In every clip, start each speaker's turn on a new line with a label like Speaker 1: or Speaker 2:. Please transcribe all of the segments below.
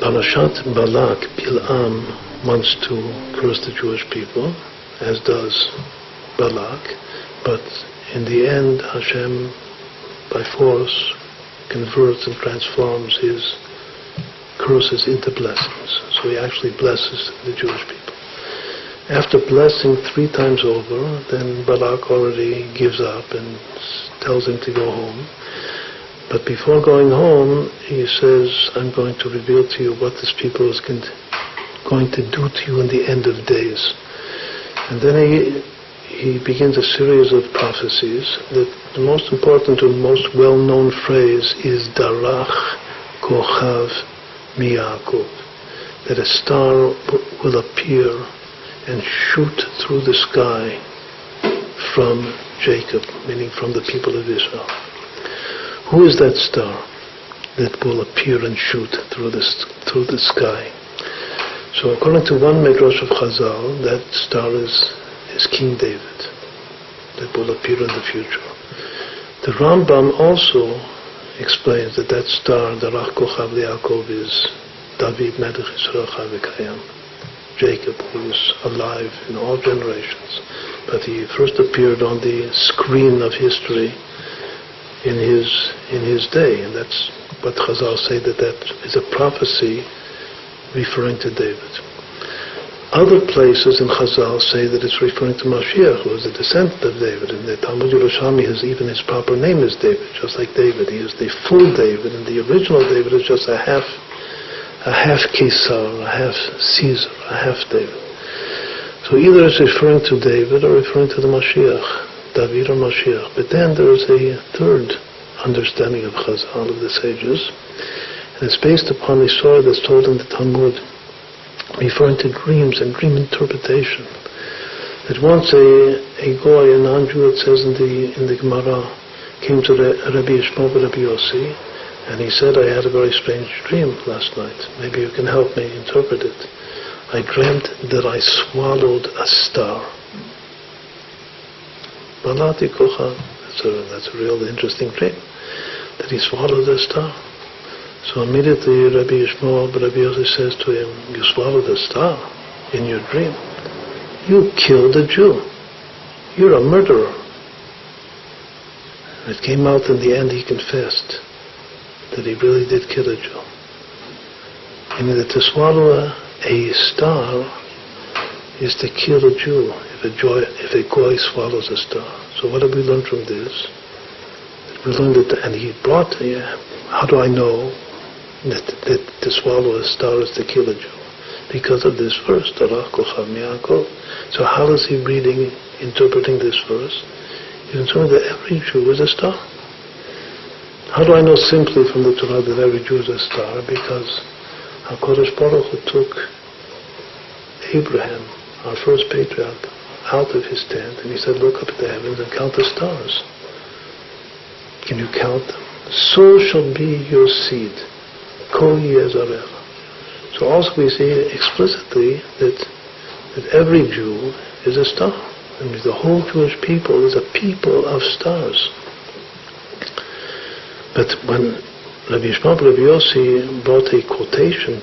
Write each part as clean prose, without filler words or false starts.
Speaker 1: Parashat Balak, Bilam wants to curse the Jewish people, as does Balak, but in the end Hashem, by force, converts and transforms his curses into blessings. So he actually blesses the Jewish people. After blessing 3 times over, then Balak already gives up and tells him to go home. But before going home, he says, I'm going to reveal to you what this people is going to do to you in the end of days. And then he begins a series of prophecies. The most important and most well-known phrase is Darach Kochav Miyakov, that a star will appear and shoot through the sky from Jacob, meaning from the people of Israel. Who is that star that will appear and shoot through the sky? So according to one Midrash of Chazal, that star is King David, that will appear in the future. The Rambam also explains that star, Darach Kochav Yaakov, is David Melej Israel Chavekayam, Jacob, who is alive in all generations. But he first appeared on the screen of history in his day, and that's what Chazal say that is a prophecy referring to David. Other places in Chazal say that it's referring to Mashiach, who is a descendant of David, and the Talmud Yerushalmi has even his proper name is David, just like David. He is the full David, and the original David is just a half Caesar, a half Caesar, a half David. So either it's referring to David or referring to the Mashiach, David or Mashiach. But then there is a third understanding of Chazal, of the sages, and it's based upon the story that's told in the Talmud, referring to dreams and dream interpretation. That once a goy, a non-Jew, it says in the Gemara, came to Rabbi Yishmael Rabbi Yossi, and he said, I had a very strange dream last night. Maybe you can help me interpret it. I dreamt that I swallowed a star. Balati Kocha, that's a real interesting dream, that he swallowed a star. So immediately Rabbi Yishmael Rabbi Yossi says to him, you swallowed a star in your dream. You killed a Jew. You're a murderer. And it came out in the end he confessed that he really did kill a Jew. Meaning that to swallow a star is to kill a Jew if a goy swallows a star. So what have we learned from this? We learned that, and he brought, how do I know that to swallow a star is to kill a Jew? Because of this verse, Darach Kochav Yaakov. So how is he interpreting this verse? He's interpreting that every Jew is a star. How do I know simply from the Torah that every Jew is a star? Because HaKadosh Baruch Hu took Abraham, our first patriarch, out of his tent, and he said, look up at the heavens and count the stars. Can you count them? So shall be your seed. Kol Yezarecha. So also we see explicitly that every Jew is a star. That means the whole Jewish people is a people of stars. But when Rabbi Yishmael Rabbi Yossi brought a quotation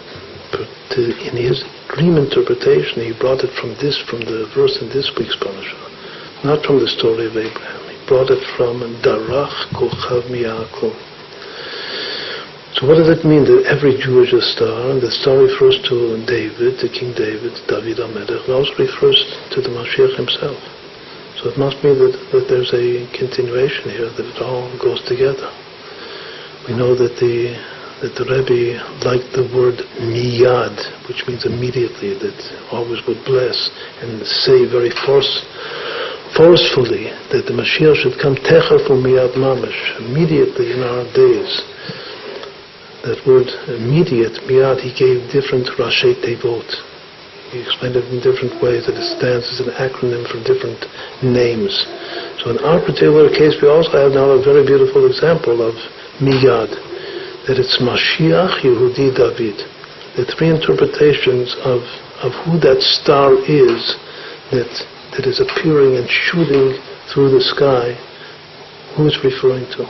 Speaker 1: in his dream interpretation, he brought it from the verse in this week's parasha, not from the story of Abraham. He brought it from Darach Kochav Yaakov. So what does it mean that every Jew is a star? And the star refers to David, to King David, David Melej, and also refers to the Mashiach himself. So it must mean that there's a continuation here, that it all goes together. We know that the Rebbe liked the word miyad, which means immediately, that always would bless and say very forcefully that the Mashiach should come techaf miyad mamash, immediately in our days. That word immediate, miyad, he gave different Rashi Tevot. He explained it in different ways, that it stands as an acronym for different names. So in our particular case, we also have now a very beautiful example of miyad, that it's Mashiach Yehudi David. The 3 interpretations of who that star is that is appearing and shooting through the sky, who is referring to?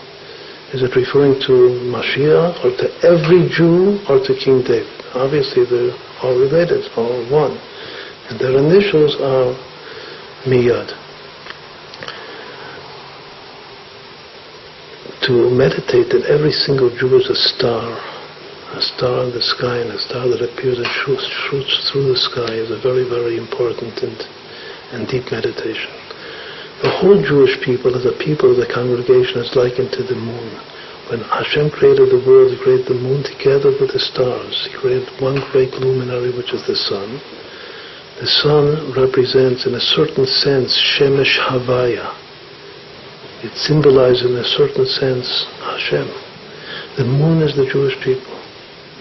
Speaker 1: Is it referring to Mashiach, or to every Jew, or to King David? Obviously they're all related, all one. And their initials are miyad. To meditate that every single Jew is a star in the sky, and a star that appears and shoots through the sky is a very, very important and deep meditation. The whole Jewish people, as a people of the congregation, is likened to the moon. When Hashem created the world, He created the moon together with the stars. He created one great luminary, which is the sun. The sun represents, in a certain sense, Shemesh Havaya. It symbolizes, in a certain sense, Hashem. The moon is the Jewish people.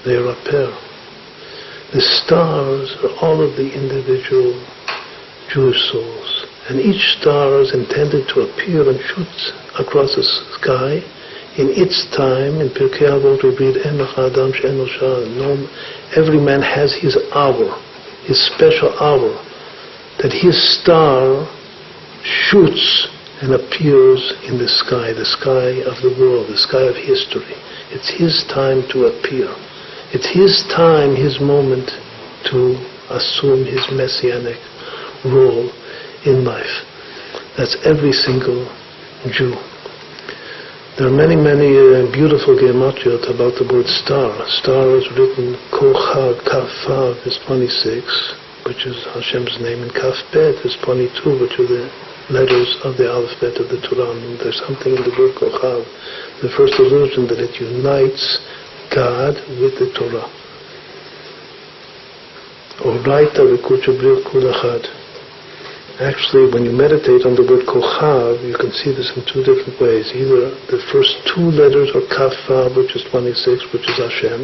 Speaker 1: They are a pair. The stars are all of the individual Jewish souls. And each star is intended to appear and shoot across the sky in its time. In Pirkei Avot we read, every man has his hour, his special hour, that his star shoots and appears in the sky of the world, the sky of history. It's his time to appear. It's his time, his moment to assume his messianic role in life. That's every single Jew. There are many, many beautiful gematriot about the word star. Star is written Kochav, Kaf Vav is 26, which is Hashem's name, and Kaf Bet is 22, which are the letters of the alphabet of the Torah. And there's something in the word Kochav, the first illusion, that it unites God with the Torah. Oraita v'kuchabril kulachad. Actually, when you meditate on the word Kochav, you can see this in two different ways. Either the first two letters are Kaf Vav, which is 26, which is Hashem,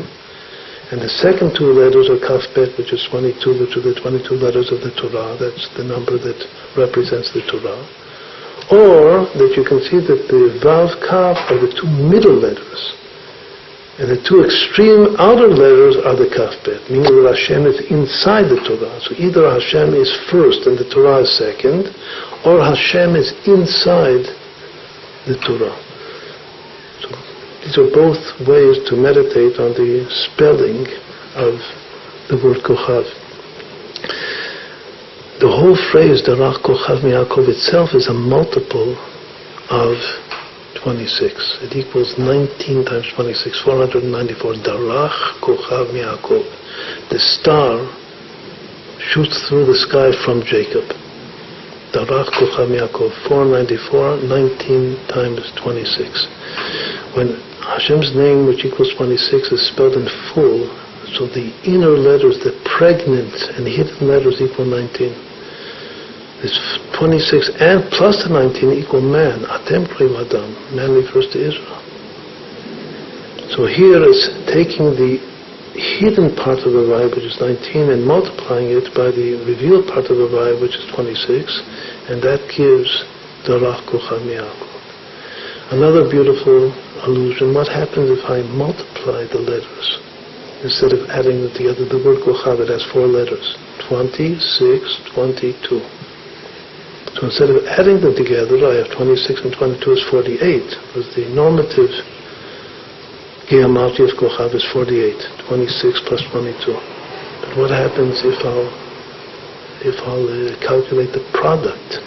Speaker 1: and the second two letters are Kaf Bet, which is 22, which are the 22 letters of the Torah. That's the number that represents the Torah. Or that you can see that the Vav Kaf are the two middle letters, and the two extreme outer letters are the Kaf Bet, meaning that Hashem is inside the Torah. So either Hashem is first and the Torah is second, or Hashem is inside the Torah. So these are both ways to meditate on the spelling of the word Kochav. The whole phrase, Darach Kochav Mi'akov, itself is a multiple of 26. It equals 19 times 26, 494. Darach Kochav Mi'akov. The star shoots through the sky from Jacob. Darach Kochav Mi'akov, 494, 19 times 26. When Hashem's name, which equals 26, is spelled in full, so the inner letters, the pregnant and hidden letters, equal 19. This 26 and plus the 19 equal man. Atem Kroim Adam. Man refers to Israel. So here is taking the hidden part of the vaya, which is 19, and multiplying it by the revealed part of the vaya, which is 26, and that gives Darach Kochav Mi'akov. Another beautiful allusion, what happens if I multiply the letters? Instead of adding them together, the word Kochav, it has 4 letters. 26, 22. So instead of adding them together, I have 26 and 22 is 48, because the normative gematria of Kochav is 48, 26 plus 22. But what happens if I'll calculate the product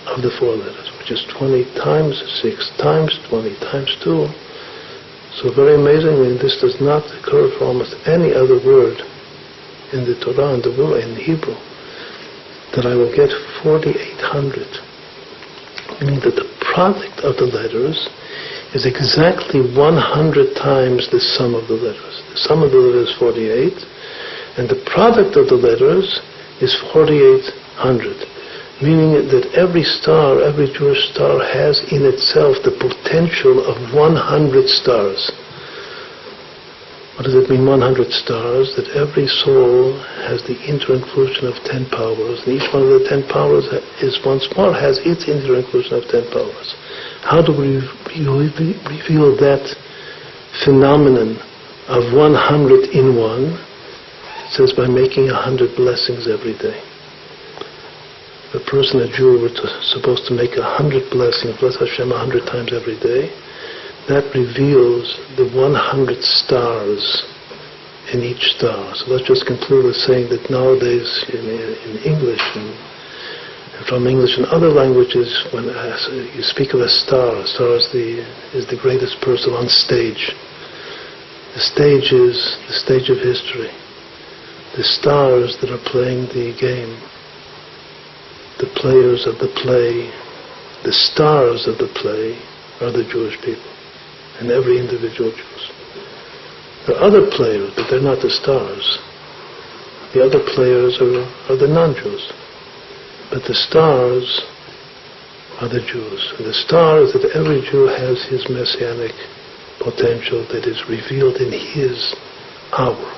Speaker 1: of the 4 letters, which is 20 times 6 times 20 times 2. So very amazingly, this does not occur for almost any other word in the Torah, in the world, in Hebrew, that I will get 4,800. Meaning that the product of the letters is exactly 100 times the sum of the letters. The sum of the letters is 48, and the product of the letters is 4,800. Meaning that every star, every Jewish star, has in itself the potential of 100 stars. What does it mean, 100 stars? That every soul has the inter-inclusion of 10 powers, and each one of the 10 powers is once more has its inter-inclusion of 10 powers. How do we reveal that phenomenon of 100 in one? It says by making 100 blessings every day. If a person, a Jew, were supposed to make 100 blessings, bless Hashem 100 times every day, that reveals the 100 stars in each star. So let's just conclude with saying that nowadays in English and from English and other languages, when you speak of a star is the greatest person on stage. The stage is the stage of history. The stars that are playing the game, the players of the play, the stars of the play are the Jewish people and every individual Jews. There are other players, but they're not the stars. The other players are the non-Jews. But the stars are the Jews. And the star is that every Jew has his messianic potential that is revealed in his hour.